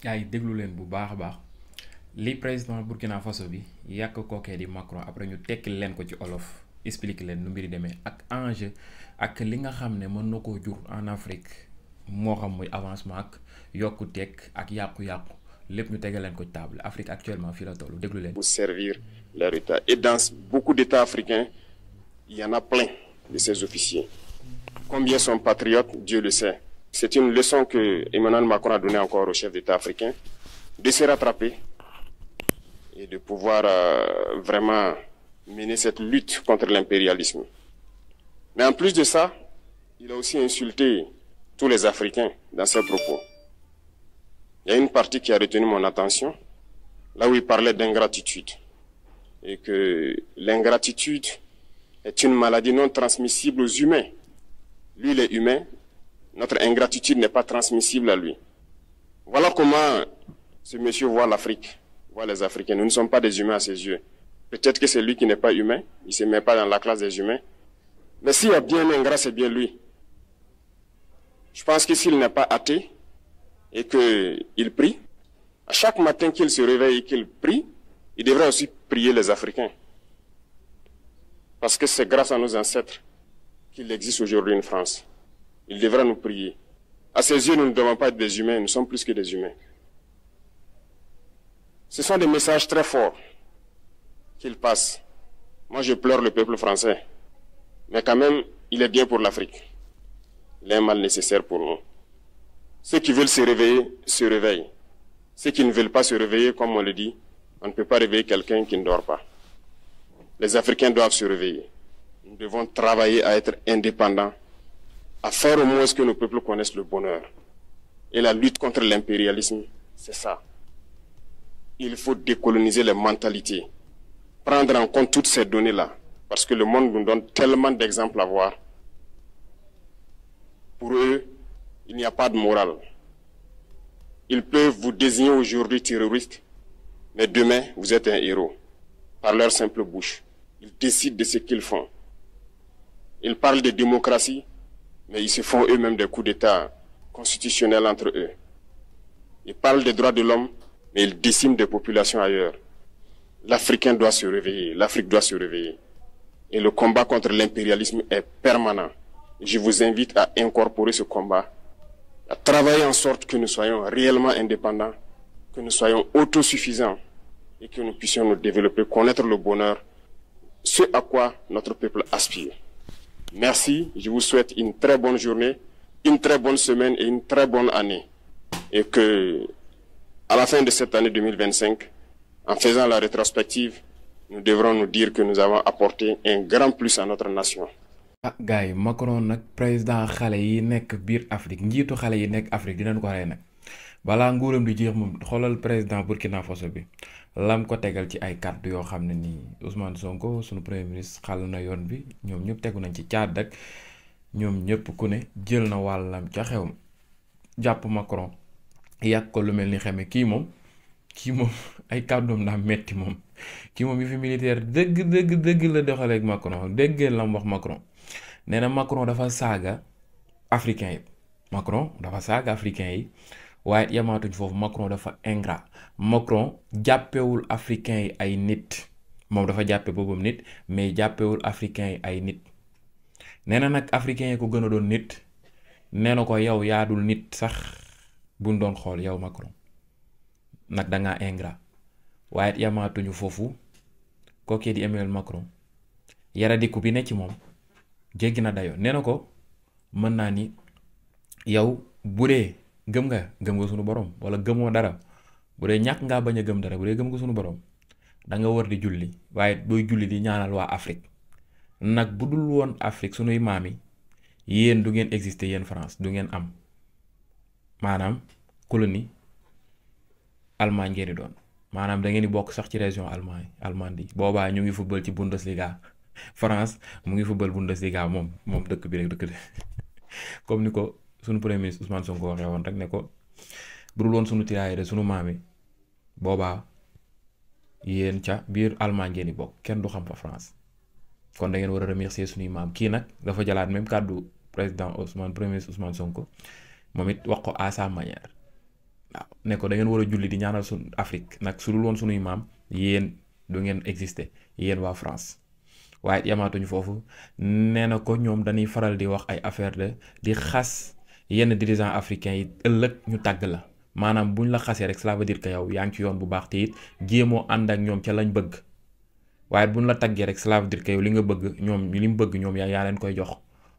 yaa ngi déglu leen bu baax a baax li président Burkina Faso bi yàq kookee di Macron après ñu tekki leen ko ci olof explique leen nu mbiri demee ak enjeu ak li nga xam ne mën na koo jur en Afrique moo xam muy avancement ak yokkuteeg ak yàqu-yàqu lépp ñu tegal leen ko ci table Afrique actuellement fii la toll déglu leen. Pour servir leur État. Et dans beaucoup d'États africains, il y en a plein de ces officiers. Combien sont patriotes, Dieu le sait. C'est une leçon que Emmanuel Macron a donnée encore au chef d'État africain, de se rattraper et de pouvoir vraiment mener cette lutte contre l'impérialisme. Mais en plus de ça, il a aussi insulté tous les Africains dans ses propos. Il y a une partie qui a retenu mon attention, là où il parlait d'ingratitude. Et que l'ingratitude est une maladie non transmissible aux humains. Lui, il est humain, notre ingratitude n'est pas transmissible à lui. Voilà comment ce monsieur voit l'Afrique, voit les Africains. Nous ne sommes pas des humains à ses yeux. Peut-être que c'est lui qui n'est pas humain, il ne se met pas dans la classe des humains. Mais s'il y a bien un ingrat, c'est bien lui. Je pense que s'il n'est pas athée et qu'il prie, à chaque matin qu'il se réveille et qu'il prie, il devrait aussi prier les Africains. Parce que c'est grâce à nos ancêtres qu'il existe aujourd'hui une France. Il devrait nous prier. À ses yeux, nous ne devons pas être des humains, nous sommes plus que des humains. Ce sont des messages très forts qu'il passe. Moi, je pleure le peuple français. Mais quand même, il est bien pour l'Afrique. Il est un mal nécessaire pour nous. Ceux qui veulent se réveiller, se réveillent. Ceux qui ne veulent pas se réveiller, comme on le dit, on ne peut pas réveiller quelqu'un qui ne dort pas. Les Africains doivent se réveiller. Nous devons travailler à être indépendants, à faire au moins ce que nos peuples connaissent le bonheur. Et la lutte contre l'impérialisme, c'est ça. Il faut décoloniser les mentalités, prendre en compte toutes ces données-là, parce que le monde nous donne tellement d'exemples à voir. Pour eux, il n'y a pas de morale. Ils peuvent vous désigner aujourd'hui terroriste, mais demain, vous êtes un héros, par leur simple bouche. Ils décident de ce qu'ils font. Ils parlent de démocratie, mais ils se font eux-mêmes des coups d'État constitutionnels entre eux. Ils parlent des droits de l'homme, mais ils déciment des populations ailleurs. L'Africain doit se réveiller, l'Afrique doit se réveiller. Et le combat contre l'impérialisme est permanent. Je vous invite à incorporer ce combat, à travailler en sorte que nous soyons réellement indépendants, que nous soyons autosuffisants et que nous puissions nous développer, connaître le bonheur, ce à quoi notre peuple aspire. Merci, je vous souhaite une très bonne journée, une très bonne semaine et une très bonne année. Et que, à la fin de cette année 2025, en faisant la rétrospective, nous devrons nous dire que nous avons apporté un grand plus à notre nation. ah gars yi Macron nag président xale yi nekk biir Afrique njiitu xale yi nekk Afrique dinañ ko rey nag balaa nguuram di jeex moom xoolal président Burkina Faso bi lam ko tegal ci ay kàddu yoo xam ne nii Ousmane Sonko sunu premier ministre xàll na yoon bi ñoom ñëpp tegu nañ ci caat ak ñoom ñëpp ku ne jël na wàllam ca xew ma jàpp Macron yàq ko lu mel ni xeme kii moom ay kàddoom daa metti moom kii moom yi fi militaire dëgg la doxaleeg Macron déggee lam wax Macron. nee na Macron dafa saaga africain yi waaye yamaatuñ foofu Macron dafa ingrat Macron jàppewul africain yi ay nit moom dafa jàppe boppam nit mais jàppewul africain yi ay nit nee na nag africain yi ko gën a doon nit nee na ko yow yaadul nit sax buñ doon xool yow Macron nag dangaa ingrat waaye yamaatuñu foofu kookee di Emmanuel Macron yaradiku bi ne ci moom jéggi na dayoo nee na ko mën naa ni yow bu dee gëm nga sunu borom wala gëmoo dara bu dee ñàkk ngaa bañ a gëm dara bu dee gëm nga sunu borom da nga war di julli waaye booy julli di ñaanal waa Afrique nag bu dul woon Afrique sunuy maam yi yéen du ngeen exister yéen France du ngeen am maanaam colonie Allemagne ngeen di doon maanaam da ngeen di bokk sax ci région allemande yi boobaa ñu ngi football ci Bundesliga. France mu ngi football Bundesliga moom dëkk bi rek dëkk de comme ni ko sunu premier ministre Ousmane Sonko waxee woon rek ne ko bu dul woon sunu tiraay de sunu maam yi boobaa yéen ca biir Allemagne ngeen di bokk kenn du xam fa France kon da ngeen war a remercier sunuy maam kii nag dafa jëlaat même kàddu président premier ministre Ousmane Sonko moom it wax ko à sa manière waaw ne ko da ngeen war a julli di ñaanal suñ Afrique nag su dul woon suñuy maam yéen du ngeen exister yéen waa France. waaye yamaatuñu foofu nee na ko ñoom dañuy faral di wax ay affaire de di xas yenn dirigeants africains yi ëllëg ñu tàgg la maanaam buñ la xasee rek cela veut dire que yow yaa ngi ci yoon bu baax te it jéemoo ànd ak ñoom ca lañ bëgg waaye buñ la taggee rek cela veut dire que yow li nga bëgg ñoom li mu bëgg ñoom yaa leen koy jox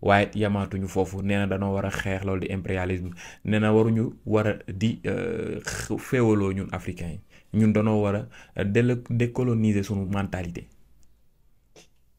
waaye yamaatuñu foofu nee na dañoo war a xeex loolu di impérialisme nee na waruñu war a di féewaloo ñun africains yi ñun dañoo war a décoloniser suñu mentalité.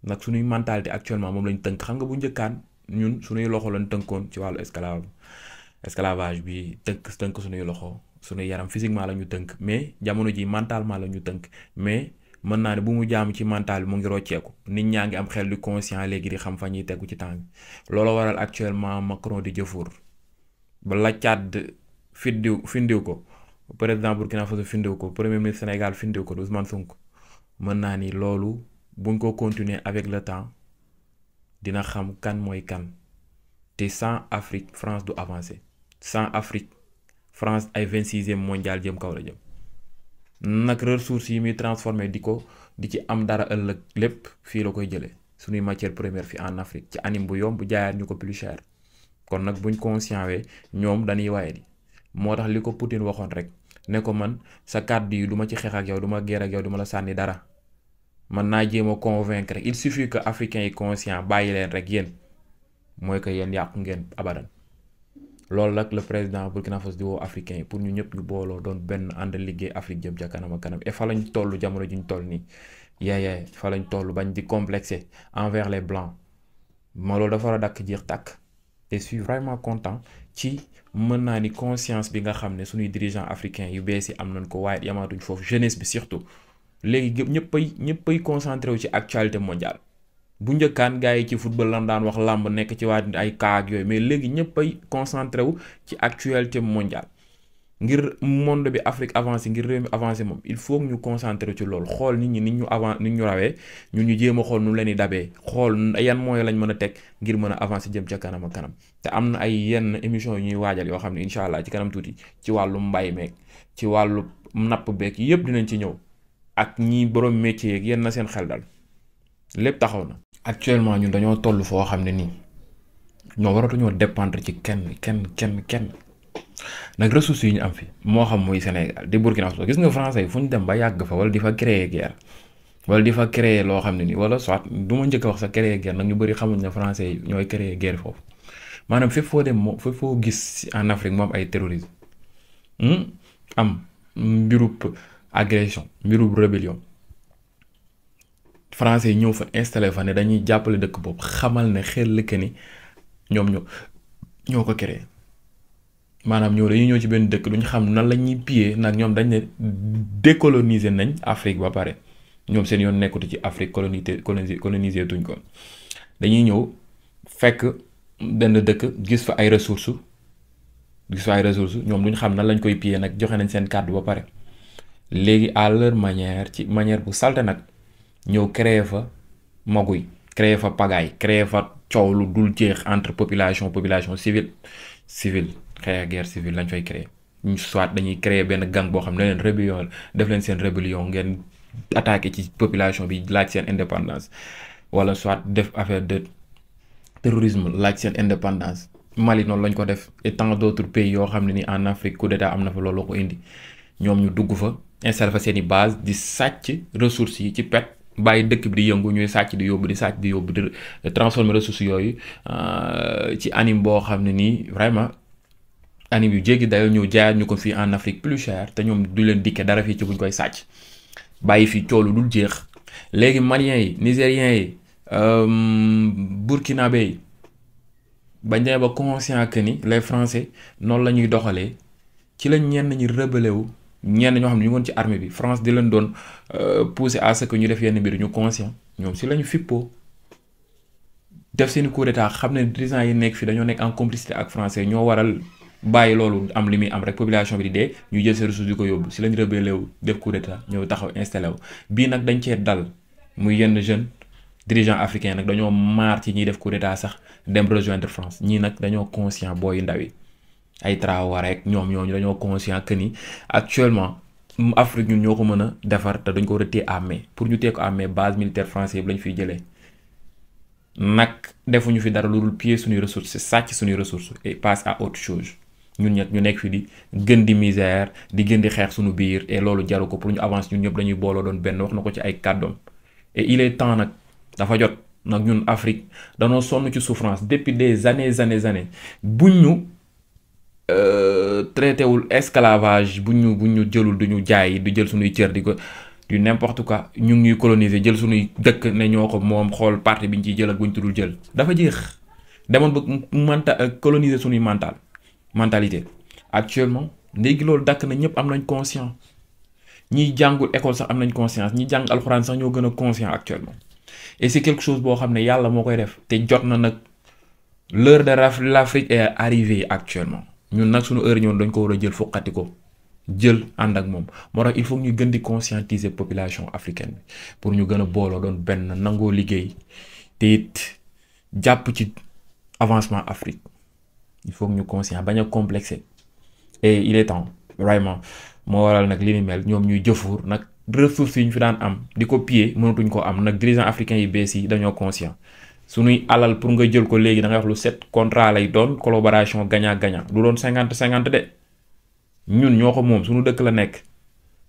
nag suñuy mentalité actuellement moom lañ tënk xam nga bu njëkkaan ñun suñuy loxo lañ tënkoon ci wàllu esclavage bi tënk suñuy loxo suñuy yaram physiquement la ñu tënk mais jamono ji mentalement la ñu tënk mais mën naa ne bu mu jaamu ci mental bi mu ngi rocceeku nit ñaa ngi am xel du conscient léegi di xam fa ñuy tegu ci temps bi loolu waral actuellement Macron di jëfur ba la Tchad findiw ko président Burkina Faso findiw ko premier ministre Sénégal findiw ko Ousmane Sonko mën naa ni loolu buñ ko continuer avec le temps dina xam kan mooy kan te sans Afrique France du avancer sans Afrique France ay 26e mondial jëm kaw la jëm nag ressources yi muy transformé di ci am dara ëllëg lépp fii la koy jëlee suñuy matière première fi en Afrique ci anime bu yomb jaayaat ñu ko plus cher kon nag buñ conscient wee ñoom dañuy waaye di moo tax li ko Poutine waxoon rek ne ko man sa kàddu yi du ma ci xeex ak yow du ma guerre ak yow du ma la sànni dara man naa jéem a convaincre il suffit que africains yi conscient bàyyi leen rek yéen mooy que yéen yàqu ngeen abadan loolu nag le président Burkina Faso di woo africains yi pour ñu ñëpp ñu booloo doon benn ànd liggéey Afrique jëm ca kanam ak kanam et fa lañ toll jamono ji ñu toll nii yaayee fa lañ toll bañ di complexer envers les blancs ma loolu dafa war a dakk jeex tàkk te suis vraiment content ci mën naa ni conscience bi nga xam ne suñuy dirigeants africains yu bees yi am nañ ko waaye yamaatuñ foofu jeunesse bi surtout léegi ñëppay concentré wu ci actualité mondiale bu njëkkaan gars yi ci football lan daan wax làmb nekk ci waa ay cas ak yooyu mais léegi ñëppay concentré wu ci actualité mondiale ngir monde bi Afrique avancé ngir réew mi avancé moom il faut ñu concentré ci loolu xool nit ñi nit ñu rawee ñu jéem a xool nu leen di dabee xool yan mooy lañ mën a teg ngir mën a avancé jëm ca kanam ak kanam te am na ay yenn émission yu ñuy waajal yoo xam ne incha allah ci kanam tuuti ci wàllu mbay meeg ci wàllu napp beeg yëpp dinañ ci ñëw ak ñi borom métier yeeg yenn na seen xel dal lépp taxaw na. actuellement ñun dañoo toll foo xam ne nii ñoo waratuñoo dépendre ci kenn nag ressources yi ñu am fi moo xam muy Sénégal di Burkina Faso gis nga français yi fu ñu dem ba yàgg fa wala di fa créer guerre wala di fa créer loo xam ne nii wala soit du ma njëkk a wax sa créer guerre nag ñu bëri xamuñ ne français yi ñooy créer guerre foofu maanaam fépp foo dem fépp foo gis en Afrique moom ay terrorisme am mbirub agression mbirub rébellion français yi ñëw fa installé fa ne dañuy jàppale dëkk boobu xamal ne xel que ni ñoom ñoo ko créé maanaam dañuy ñëw ci benn dëkk duñ xam nan la ñuy piller nag ñoom dañ ne décoloniser nañ Afrique ba pare ñoom seen yoon nekkutu ci Afrique coloniser tuñ ko dañuy ñëw fekk benn dëkk gis fa ay ressources ñoom duñ xam nan lañ koy piller nag joxe nañ seen kàddu ba pare léegi à leur manière ci manière bu salte nag ñëw créer fa maguy créer fa pagaille créer fa coow lu dul jeex entre population civile xeex guerre civile lañ fay créer soit dañuy créer benn gang boo xam ne leen rébellion def leen seen rébellion ngeen attaqué ci population bi laaj seen indépendance wala soit def affaire de terrorisme laaj seen indépendance Mali noonu lañ ko def et tant d'autres pays yoo xam ne ni en Afrique coup d'état am na fa loolu ko indi ñoom ñu dugg fa installé fa seen i base di sàcc ressources yi ci pet bàyyi dëkk bi di yëngu ñuy sàcc di yóbbu di transformer ressources yooyu ci anime boo xam ne nii vraiment anime yu jéggi dayoo ñëw jaayaat ñu ko fii en Afrique plus cher te ñoom du leen dikke dara fii ci buñ koy sàcc bàyyi fii coolu dul jeex léegi maliens yi nigériens yi burkinabé yi bañ demee ba conscient que ni les français noonu la ñuy doxalee ci lañ ñenn ñi rebelle wu ñenn ñoo xam ne ñu ngoon ci armée bi France di leen doon pousser à ce que ñu def yenn mbir ñu conscient ñoom si lañu fippoo def seen coup d'état xam ne dirigeants yi nekk fii dañoo nekk en complicité ak français ñoo waral bàyyi loolu am li muy am rek population bi di dee ñu jël seen ressources di ko yóbbu si lañ rebelle wu def coup d'état ñëw taxaw installé wu bii nag dañ cee dal muy yenn jeunes dirigeants africains nag dañoo maar ci ñiy def coup d'état sax dem rejoindre France ñii nag dañoo conscient booy ndaw yi ay Traoré rek ñooñu dañoo conscient que ni actuellement Afrique ñun ñoo ko mën a defar te dañ ko war a téye à main pour ñu téye ko à main base militaire français yëpp lañ fiy jëlee nag defuñu fi dara lu dul piller suñuy ressources c'est sàcc suñuy ressources et passe à autre chose ñun ñett ñu nekk fi di gën di misère di gën di xeex suñu biir et loolu jaru ko pour ñu avance ñun ñëpp dañuy booloo doon benn wax na ko ci ay kàddoom et il est temps nag dafa jot nag ñun Afrique danoo sonn ci souffrance depuis des années buñ ñu traité wul esclavage bu ñu jëlul du ñu jaay du jël suñuy cër di ko du n'importe quoi ñu ngi ñuy coloniser jël suñuy dëkk ne ñoo ko moom xool parti bi ñu ciy jël ak bu ñu tuddul jël dafa jeex demoon ba coloniser suñuy mentalité actuellement léegi loolu dakk na ñëpp am nañ conscience ñiy jàngul école sax am nañ conscience ñi jàng alxuraan sax ñoo gën a conscient actuellement et c'est quelque chose boo xam ne yàlla moo koy def te jot na nag l'heure de l'Afrique est arrivée actuellement ñun nag suñu heure ñoon dañ ko war a jël foqati ko jël ànd ak moom moo tax il faut ñu gën di conscientiser population africaine bi pour ñu gën a booloo doon benn nangoo liggéey te it jàpp ci avancement Afrique il faut que ñu conscient bañ a complexé et il est temps vraiment moo waral nag li ni mel ñoom ñuy jëfuur nag ressources yi ñu fi daan am di ko piller mënatuñ ko am nag dirigeants africains yi bees yi dañoo conscient suñuy alal pour nga jël ko léegi da ngay wax lu set contrat lay doon collaboration gagnant-gagnant du doon 50-50 de ñun ñoo ko moom suñu dëkk la nekk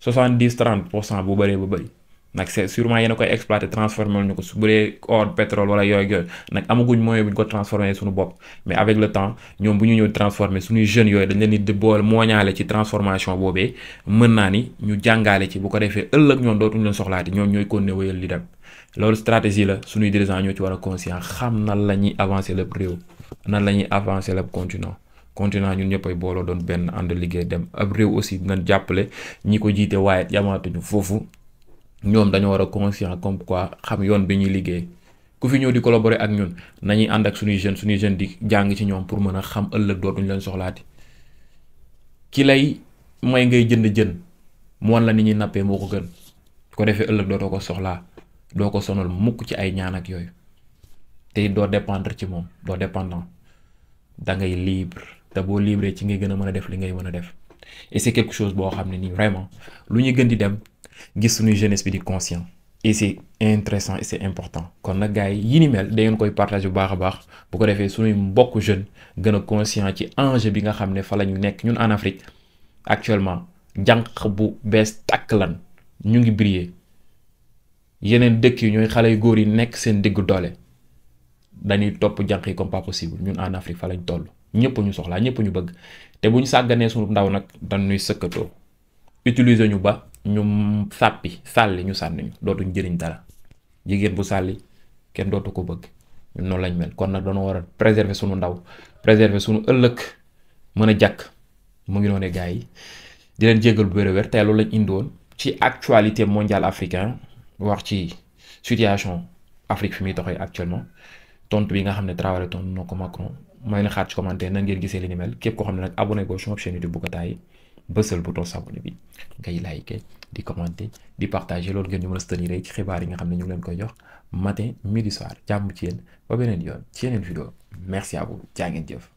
70-30% bu bëree ba bëri nag c'est sûrement yéen a koy exploiter transformer ñu ko su bëree or pétrole wala yooyu nag amaguñ moyen bu ñu ko transformer suñu bopp mais avec le temps ñoom bu ñu ñëw transformer suñuy jeunes yooyu dañ leen di boole mooñaale ci transformation boobee mën naa ni ñu jàngaale ci bu ko defee ëllëg ñoom dootuñu leen soxlaati ñoom ñooy continuer wéyal li dem loolu stratégie la suñuy dirigeants ñoo ci war a conscient xam nan la ñuy avancer lépp réew nan la ñuy avancer lépp continent ñun ñëpp ay booloo doon benn ànd liggéey dem ab réew aussi nañ jàppale ñi ko jiite waaye yamaatuñu foofu ñoom dañoo war a conscient comme quoi xam yoon bi ñuy liggéey ku fi ñëw di collaborer ak ñun nañuy ànd ak suñuy jeunes di jàng ci ñoom pour mën a xam ëllëg dootuñu leen soxlaati ki lay may ngay jënd jën mu wan la ni ñuy nappee moo ko gën ko defee ëllëg dootoo ko soxlaa doo ko sonal mukk ci ay ñaan ak yooyu te doo dépendre ci moom doo dépendant da ngay libre te boo libre ci ngay gën a mën a def li ngay mën a def et c'est quelque chose boo xam ne nii vraiment lu ñu gën di dem gis suñuy jeunesse bi di conscient et c'est intéressant et c'est important kon nag gars yi ni mel da ngeen koy partager bu baax a baax bu ko defee suñuy mbokk jeune gën a conscient ci enjeu bi nga xam ne fa la ñu nekk ñun en Afrique actuellement jànq bu bees tàkk lan ñu ngi briller yeneen dëkk yi ñooy xale yu góor yi nekk seen diggu doole dañuy topp jànq yi comme pas possible ñun en Afrique fa lañ toll ñëpp ñu soxlaa ñëpp ñu bëgg te bu ñu sàgganee suñu ndaw nag dañuy sëkkatoo utiliser ñu ba ñu sàlli ñu sànni ñu dootuñ jëriñ dara jigéen bu sàlli kenn dootu ko bëgg ñun noonu lañ mel kon nag dañoo war a préserver suñu ndaw préserver suñu ëllëg mën a jàkk mu ngi noonu gars yi di leen jéggal bu wér tey loolu lañ indiwoon ci actualité mondiale africain wax ci situation Afrique fi muy doxee actuellement tontu bi nga xam ne Traoré tontu noo ko Macron may na xaar ci commentaire nan ngeen gisee li ni mel képp koo xam ne nag abonné ko sama chaîne YouTube bu ko taay bësal bouton s'abonner bi ngay liker di commenter di partager loolu ngeen ñu mën a soutenir ci xibaar yi nga xam ne ñu ngi leen koy jox matin midi soir jàmm ci yéen ba beneen yoon ci yeneen vidéo merci à vous jaa ngeen jëf.